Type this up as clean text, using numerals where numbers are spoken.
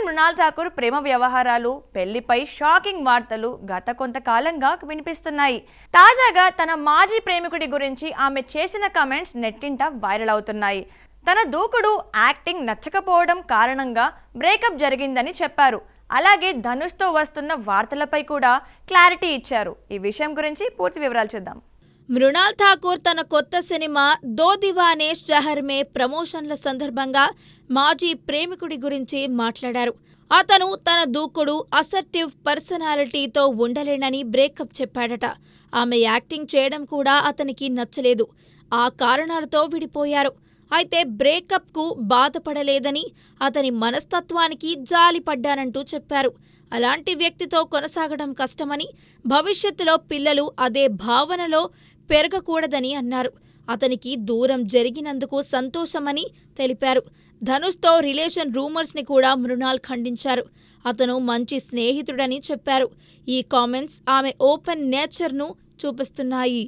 మృణాల్ ఠాకూర్ ప్రేమ వ్యవహారాలు, పెళ్లిపై షాకింగ్ వార్తలు గత కొంతకాలంగా వినిపిస్తున్నాయి. తాజాగా తన మాజీ ప్రేమికుడి గురించి ఆమె చేసిన కామెంట్స్ నెట్టింట వైరల్ అవుతున్నాయి. తన దూకుడు, యాక్టింగ్ నచ్చకపోవడం కారణంగా బ్రేకప్ జరిగిందని చెప్పారు. అలాగే ధనుష్తో వస్తున్న వార్తలపై కూడా క్లారిటీ ఇచ్చారు. ఈ విషయం గురించి పూర్తి వివరాలు చూద్దాం. మృణాల్ ఠాకూర్ తన కొత్త సినిమా దో దివానే షహర్ మే ప్రమోషన్ల సందర్భంగా మాజీ ప్రేమికుడి గురించి మాట్లాడారు. అతను తన దూకుడు, అసర్టివ్ పర్సనాలిటీతో ఉండలేనని బ్రేకప్ చెప్పాడట. ఆమె యాక్టింగ్ చేయడం కూడా అతనికి నచ్చలేదు. ఆ కారణాలతో విడిపోయారు. అయితే బ్రేకప్కు బాధపడలేదని, అతని మనస్తత్వానికి జాలిపడ్డానంటూ చెప్పారు. అలాంటి వ్యక్తితో కొనసాగడం కష్టమని, భవిష్యత్తులో పిల్లలు అదే భావనలో పెరగకూడదని అన్నారు. అతనికి దూరం జరిగినందుకు సంతోషమని తెలిపారు. ధనుష్తో రిలేషన్ రూమర్స్ని కూడా మృణాల్ ఖండించారు. అతను మంచి స్నేహితుడని చెప్పారు. ఈ కామెంట్స్ ఆమె ఓపెన్ నేచర్ను చూపిస్తున్నాయి.